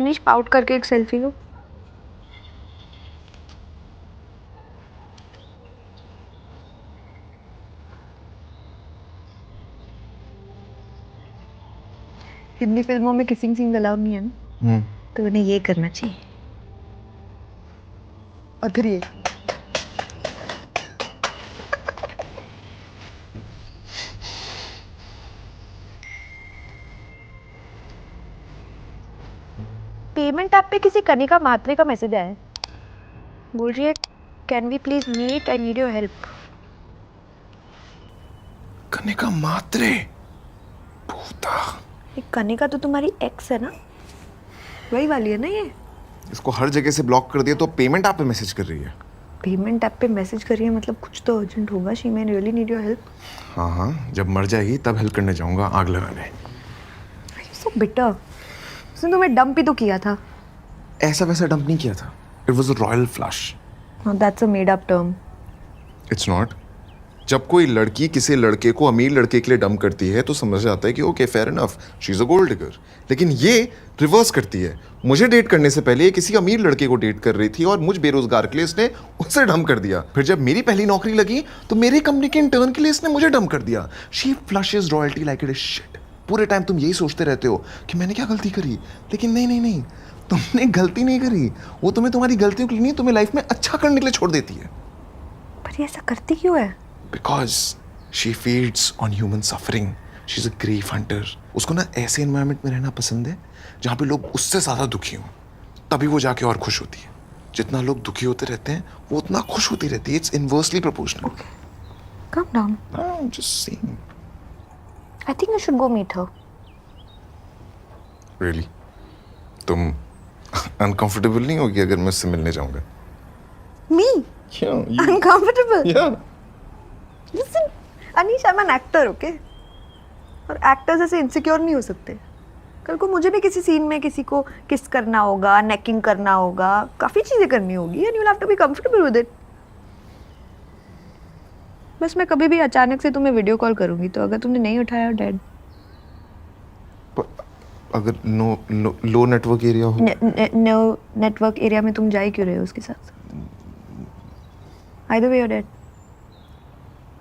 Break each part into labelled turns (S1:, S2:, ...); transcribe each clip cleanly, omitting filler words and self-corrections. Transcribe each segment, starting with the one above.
S1: Anish pout करके एक selfie लो। हिंदी फिल्मों में किसिंग सीन अलाउड नहीं है ना, तो उन्हें ये करना चाहिए। और फिर ये पेमेंट ऐप पे किसी कनिका मात्रे का मैसेज आया है। बोल रही है, can we please meet, I need your help.
S2: Kanika Matre? भूता।
S1: ये कनिका तो तुम्हारी एक्स है ना, वही वाली है ना ये।
S2: इसको हर जगह से ब्लॉक कर दिया तो पेमेंट आप पे मैसेज कर रही है।
S1: पेमेंट ऐप पे मैसेज कर रही है, मतलब कुछ तो अर्जेंट होगा। She may really need your help.
S2: हाँ हाँ, जब मर जाएगी तब हेल्प करने जाऊंगा आग लगाने।
S1: सो बिटर। उसने तुम्हें डंप ही तो किया था।
S2: ऐसा वैसा डंप नहीं किया था। It was a royal flush.
S1: That's a made up term.
S2: It's not. जब कोई लड़की किसी लड़के को अमीर लड़के के लिए डंप करती है तो समझ जाता है कि okay fair enough, she is a gold digger. लेकिन ये रिवर्स करती है। मुझे डेट करने से पहले ये किसी अमीर लड़के को डेट कर रही थी और मुझ बेरोजगार के लिए इसने उससे डंप कर दिया। फिर जब मेरी पहली नौकरी लगी तो मेरी कंपनी के इंटर्न के लिए इसने मुझे डंप कर दिया। She flushes royalty like it is shit. पूरे टाइम तुम यही सोचते रहते हो कि मैंने क्या गलती करी, लेकिन नहीं नहीं नहीं, तुमने गलती नहीं करी। वो तुम्हें तुम्हारी गलतियों के लिए नहीं, तुम्हें लाइफ में अच्छा करने के लिए छोड़ देती है।
S1: पर ये ऐसा करती क्यों है?
S2: Because she feeds on human suffering. She's a grief hunter. उसको ना ऐसे एनवायरनमेंट में रहना पसंद है जहाँ पे लोग उससे ज़्यादा दुखी हों, तभी वो जाके और खुश होती है। जितना लोग दुखी होते रहते हैं वो उतना खुश होती रहती है। It's inversely proportional.
S1: Calm down.
S2: I'm just saying.
S1: I think you should go meet her.
S2: Really? तुम uncomfortable नहीं होगी अगर मैं उससे मिलने जाऊंगा?
S1: Me?
S2: Yeah, you.
S1: Uncomfortable?
S2: Yeah.
S1: Listen, Anish, I'm an actor, okay? और एक्टर्स ऐसे इनसिक्योर नहीं हो सकते। कल को मुझे भी किसी सीन में किसी को किस करना होगा, नेकिंग करना होगा, काफी चीजें करनी होगी, and you will have to be comfortable with it. बस मैं कभी भी अचानक से तुम्हें वीडियो कॉल करूंगी तो अगर तुमने नहीं उठाया, डेड।
S2: अगर लो नेटवर्क एरिया हो?
S1: नो नेटवर्क एरिया में तुम जा ही क्यों रहे हो उसके साथ? Either way you're dead.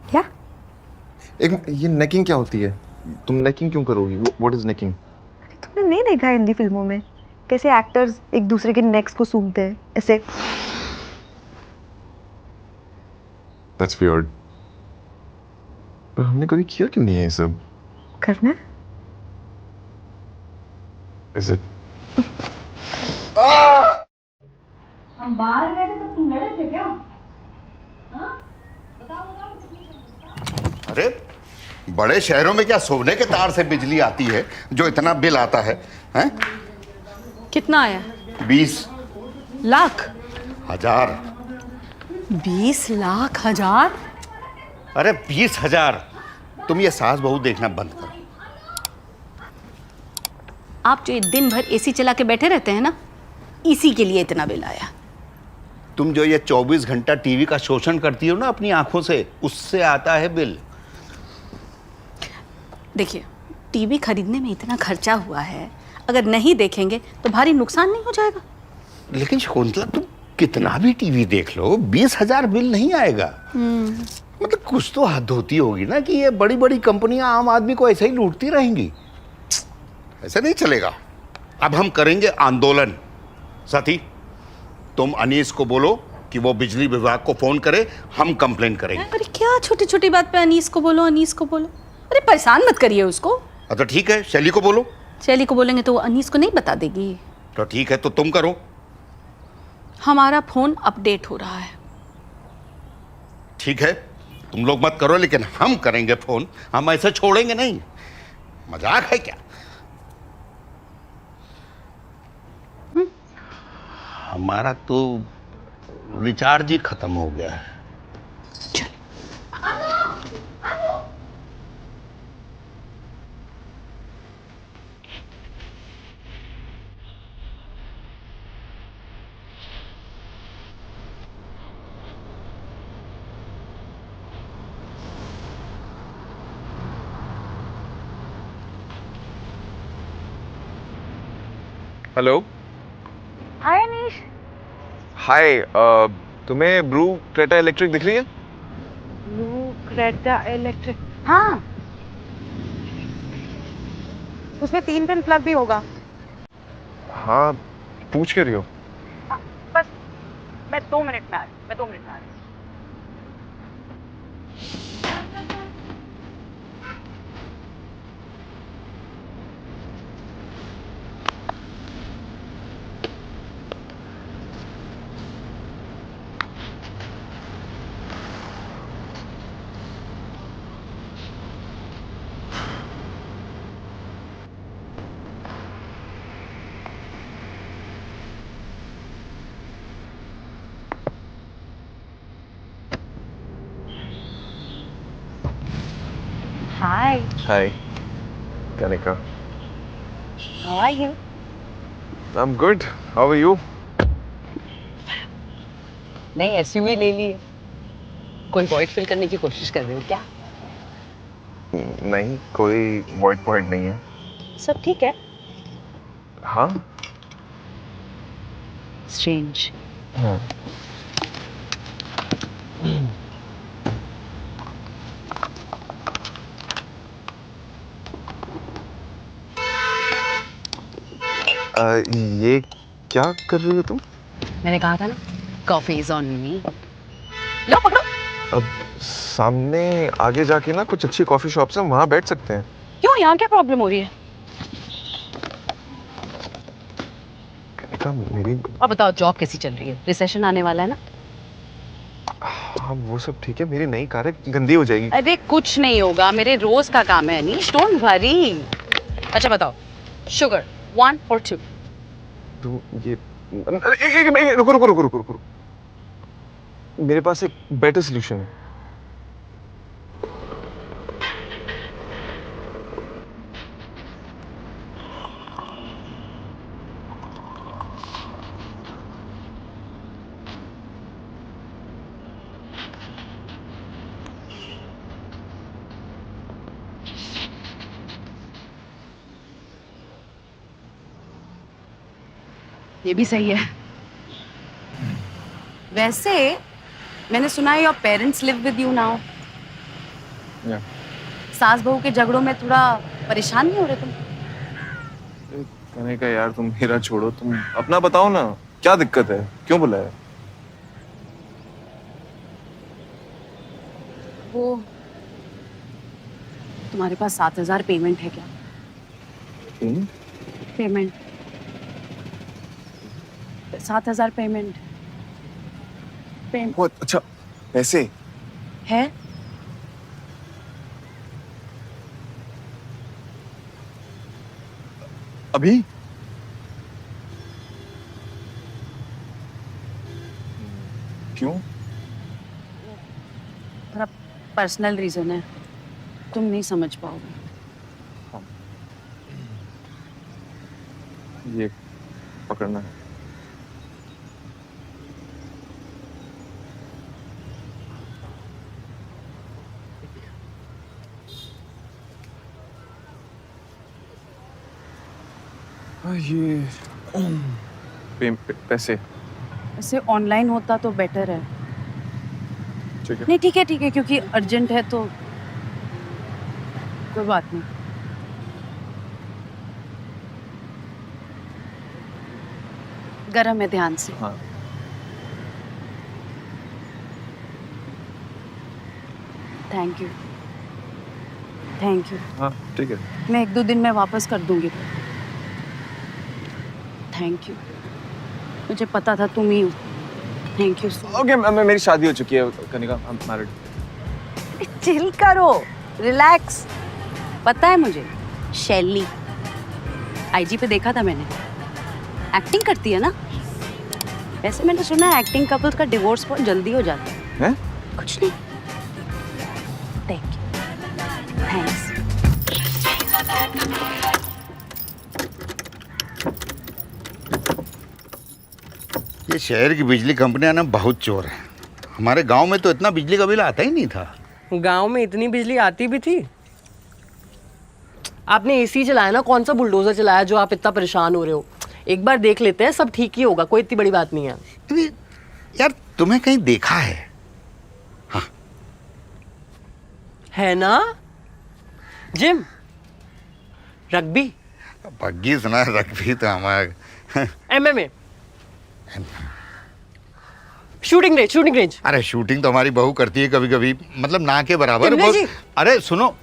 S1: क्या?
S2: एक ये नेकिंग क्या होती है? तुम नेकिंग क्यों करोगी? What is necking?
S1: तुमने नहीं देखा हिंदी फिल्मों में कैसे एक्टर्स एक दूसरे के नेक्स को सूंघते हैं ऐसे?
S2: That's weird. पर हमने कभी किया क्यों नहीं है ये सब?
S1: करना?
S2: Is it?
S3: हम बाहर गए थे तो तुम लड़े थे क्या? हाँ?
S4: अरे बड़े शहरों में क्या सोने के तार से बिजली आती है जो इतना बिल आता है? हैं?
S3: कितना आया?
S4: 20
S3: लाख?
S4: हजार।
S3: 20 लाख हजार?
S4: अरे 20,000। तुम ये सास बहू देखना बंद करो।
S3: आप जो ये दिन भर एसी चला के बैठे रहते हैं ना, इसी के लिए इतना बिल आया।
S4: तुम जो ये 24 घंटा टीवी का शोषण करती हो ना अपनी आंखों से, उससे आता है बिल।
S3: देखिए, टीवी खरीदने में इतना खर्चा हुआ है, अगर नहीं देखेंगे तो भारी नुकसान नहीं हो जाएगा?
S4: लेकिन शकुंतला, तुम कितना भी टीवी देख लो 20,000 बिल नहीं आएगा। मतलब कुछ तो हद होती होगी ना कि ये बड़ी बड़ी कंपनियां आम आदमी को ऐसे ही लूटती रहेंगी। ऐसा नहीं चलेगा। अब हम करेंगे आंदोलन। साथी, तुम अनीस को बोलो कि वो बिजली विभाग को फोन करे, हम कंप्लेन करेंगे।
S3: अरे क्या छोटी छोटी बात पे अनीस को बोलो, अनीस को बोलो। अरे परेशान मत करिए उसको।
S4: तो ठीक है, शैली को बोलो।
S3: शैली को बोलेंगे तो वो अनीस को नहीं बता देगी।
S4: तो ठीक है, तो तुम करो।
S3: हमारा फोन अपडेट हो रहा है।
S4: ठीक है, तुम लोग मत करो, लेकिन हम करेंगे फोन। हम ऐसे छोड़ेंगे नहीं। मजाक है क्या? हमारा तो रिचार्ज ही खत्म हो गया है।
S2: हेलो।
S5: हाय अनीश।
S2: हाय, तुम्हें ब्रू क्रेटा इलेक्ट्रिक दिख रही है?
S5: ब्लू क्रेटा इलेक्ट्रिक, हाँ उसमें 3 पिन प्लग भी होगा।
S2: हाँ, पूछ के रही हो?
S5: बस मैं 2 मिनट में आ रही हूँ, मैं 2 मिनट में आ रही हूँ। Hi,
S2: hi Kanika,
S5: how are you?
S2: I'm good. How are you?
S6: नहीं एसयूवी ले ली है। कोई वॉइड फिल करने की कोशिश कर रहे हो क्या?
S2: नहीं, कोई वॉइड पॉइंट नहीं है।
S5: सब ठीक है?
S2: हाँ।
S6: स्ट्रेंज।
S2: ये क्या कर रही हो तुम?
S6: मैंने कहा था ना, कॉफी इज ऑन मी। लो पकड़ो।
S2: अब सामने आगे जाके ना कुछ अच्छी कॉफी शॉप्स हैं, वहाँ बैठ सकते हैं।
S6: क्यों, यहाँ क्या प्रॉब्लम हो रही है?
S2: कनिका मेरी,
S6: और बताओ जॉब कैसी चल रही है? रिसेशन आने वाला है ना?
S2: हाँ वो सब ठीक है, मेरी नई कार है, गंदी हो जाएगी।
S6: अरे कुछ नहीं होगा, मेरे रोज का काम है अनीश, डोंट वरी। अच्छा बताओ, शुगर 1 और 2?
S2: तो ये रुको रुको रुको रुको रुको, मेरे पास एक बेटर सोल्यूशन है।
S6: ये भी सही है। वैसे मैंने सुना है your parents live with you now. सास बहू के झगड़ों में थोड़ा परेशान नहीं हो रहे तुम?
S2: कनिका यार तुम मेरा छोड़ो, तुम अपना बताओ ना, क्या दिक्कत है, क्यों बुलाया?
S6: वो तुम्हारे पास 7,000 पेमेंट है क्या? पेमेंट 7,000 पेमेंट
S2: बहुत अच्छा, पैसे
S6: है?
S2: अभी? क्यों?
S6: थोड़ा पर्सनल रीजन है, तुम नहीं समझ पाओगे।
S2: ये पकड़ना है। ये पैसे
S6: ऐसे ऑनलाइन होता तो बेटर है।
S2: ठीक है।
S6: नहीं ठीक है, क्योंकि अर्जेंट है तो कोई बात नहीं। गरम है, ध्यान से।
S2: हाँ।
S6: Thank you, thank you.
S2: हाँ ठीक है।
S6: मैं 1-2 दिन में वापस कर दूंगी। थैंक यू, मुझे पता था तुम ही हो। Thank you so much.
S2: Okay, मेरी शादी हो चुकी है Kanika, I am married.
S6: Chill करो, रिलैक्स। पता है मुझे, शैली आईजी पे देखा था मैंने, एक्टिंग करती है ना। वैसे मैंने सुना है एक्टिंग कपल्स का डिवोर्स बहुत जल्दी हो जाता है।
S2: हैं?
S6: कुछ नहीं। Thank you, thanks.
S4: ये शहर की बिजली कंपनियां ना बहुत चोर है। हमारे गांव में तो इतना बिजली का बिल आता ही नहीं था।
S7: गांव में इतनी बिजली आती भी थी? आपने एसी चलाया ना, कौन सा बुलडोजर चलाया जो आप इतना परेशान हो रहे हो? एक बार देख लेते हैं, सब ठीक ही होगा, कोई इतनी बड़ी बात नहीं है।
S4: अरे यार तुम्हें कहीं देखा है?
S7: है ना? जिम, रग्बी,
S4: बग्गी सुना, रग्बी तो हमारा
S7: MMA, शूटिंग रेंज।
S4: अरे शूटिंग तो हमारी बहू करती है कभी कभी, मतलब ना के बराबर।
S7: टिमले जी।
S4: अरे सुनो,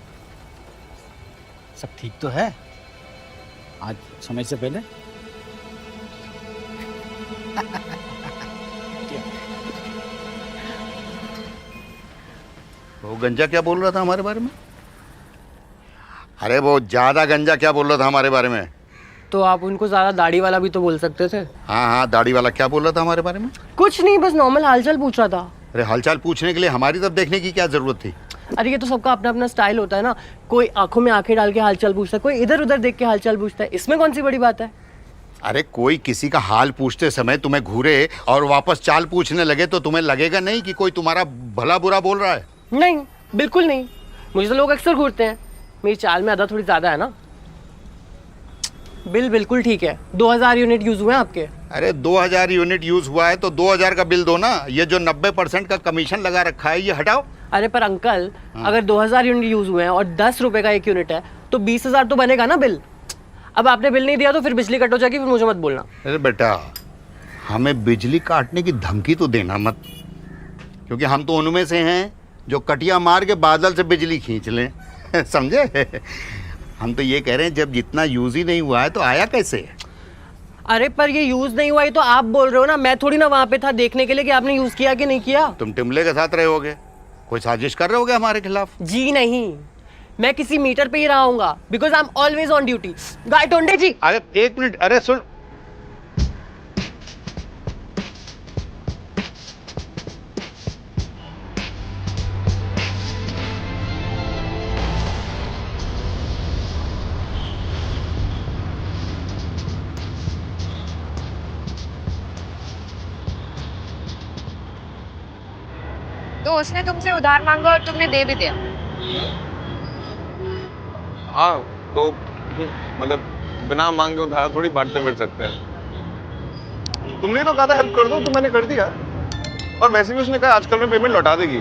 S8: सब ठीक तो है? आज समय से पहले
S4: वो गंजा क्या बोल रहा था हमारे बारे में? अरे वो ज्यादा गंजा क्या बोल रहा था हमारे बारे में?
S7: तो आप उनको ज्यादा दाढ़ी वाला भी तो बोल सकते थे।
S4: हाँ हाँ, दाढ़ी वाला क्या बोल रहा था हमारे बारे में?
S7: कुछ नहीं, बस नॉर्मल हालचाल पूछ रहा था।
S4: अरे हालचाल पूछने के लिए हमारी तरफ देखने की क्या जरूरत थी?
S7: अरे ये तो सबका अपना अपना स्टाइल होता है ना, कोई आंखों में आंखें डाल के हालचाल पूछता है, कोई इधर उधर देख के हालचाल पूछता है, इसमें कौन सी बड़ी बात है?
S4: अरे कोई किसी का हाल पूछते समय तुम्हें घूरे और वापस चाल पूछने लगे तो तुम्हें लगेगा नहीं कि कोई तुम्हारा भला बुरा बोल रहा है?
S7: नहीं, बिल्कुल नहीं। मुझे तो लोग अक्सर घूरते हैं, मेरी चाल में आधा थोड़ी ज्यादा है ना। बिल बिल्कुल ठीक है, 2000 यूनिट यूज हुए हैं आपके।
S4: अरे 2000 यूनिट यूज हुआ है तो 2000 का बिल दो ना। ये जो 90% का कमीशन लगा रखा है ये हटाओ।
S7: अरे पर अंकल, अगर 2000 यूनिट यूज हुए हैं और 10 रुपए का एक यूनिट है तो 20,000 तो बनेगा ना बिल। अब आपने बिल नहीं दिया तो फिर बिजली कट हो जाएगी, फिर मुझे मत बोलना।
S4: अरे बेटा, हमें बिजली काटने की धमकी तो देना मत, क्योंकि हम तो उनमें से हैं जो कटिया मार के बादल से बिजली खींच लें समझे? हम तो ये कह रहे हैं जब जितना यूज ही नहीं हुआ है तो आया कैसे?
S7: अरे पर ये यूज नहीं हुआ, ये तो आप बोल रहे हो ना, मैं थोड़ी ना वहां पे था देखने के लिए कि आपने यूज किया कि नहीं किया।
S4: तुम टिमले के साथ रहे होगे, कोई साजिश कर रहे होगे हमारे खिलाफ?
S7: जी नहीं, मैं किसी मीटर पे ही रहा because I am always on duty. Gaitonde ji,
S4: अरे एक मिनट, अरे सुन,
S5: तो उसने तुमसे उधार मांगा और तुमने दे भी दिया।
S9: हाँ तो मतलब बिना मांगे उधार थोड़ी बांटते फिर सकते हैं। तुमने तो कहा था हेल्प कर दो, तो मैंने कर दिया। और वैसे भी उसने कहा आजकल में पेमेंट लौटा देगी।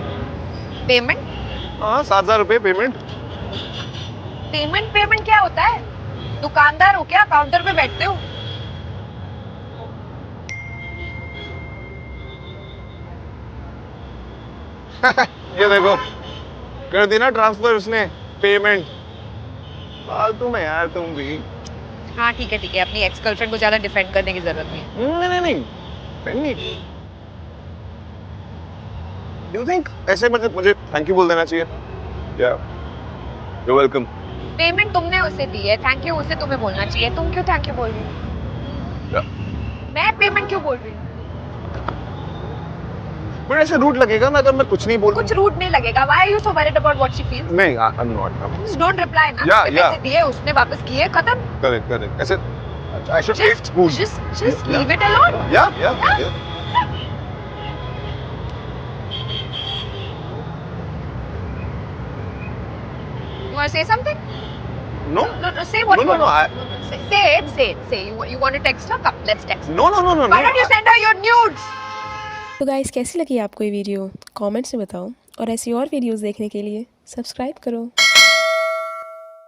S5: पेमेंट?
S9: हाँ, 7,000 रुपये पेमेंट।
S5: पेमेंट क्या होता है? दुकानदार हो क्या? काउंटर पे बैठते हो?
S9: ये देखो, कर दी ना ट्रांसफर उसने पेमेंट। फालतू में यार तुम भी।
S5: हाँ ठीक है, अपनी एक्स गर्लफ्रेंड को ज्यादा डिफेंड करने की जरूरत नहीं है।
S9: नहीं। डू यू थिंक ऐसे मुझे थैंक यू बोल देना चाहिए? या यू वेलकम।
S5: पेमेंट तुमने उसे दी है, थैंक यू उसे तुम्हें बोलना चाहिए। तुम क्यों थैंक यू बोल रही हो? मैं पेमेंट क्यों बोल रही हूँ?
S9: बट ऐसे रूट लगेगा ना अगर मैं कुछ नहीं बोल।
S5: कुछ रूट नहीं लगेगा। Why are you so worried about what she feels?
S9: नहीं, I'm not.
S5: Just don't reply ना।
S9: Yeah.
S5: पैसे दिए उसने, वापस किए, खत्म।
S9: Correct. ऐसे I should take school.
S5: Just leave it alone.
S9: Yeah.
S5: You want to say something?
S9: No.
S5: Say what you
S9: No.
S5: want. Say it. You want to text her? Come, let's text.
S9: No.
S5: Why don't you send her your nudes?
S10: तो guys, कैसी लगी आपको ये video? Comments में बताओ, और ऐसी और वीडियोस देखने के लिए सब्सक्राइब करो।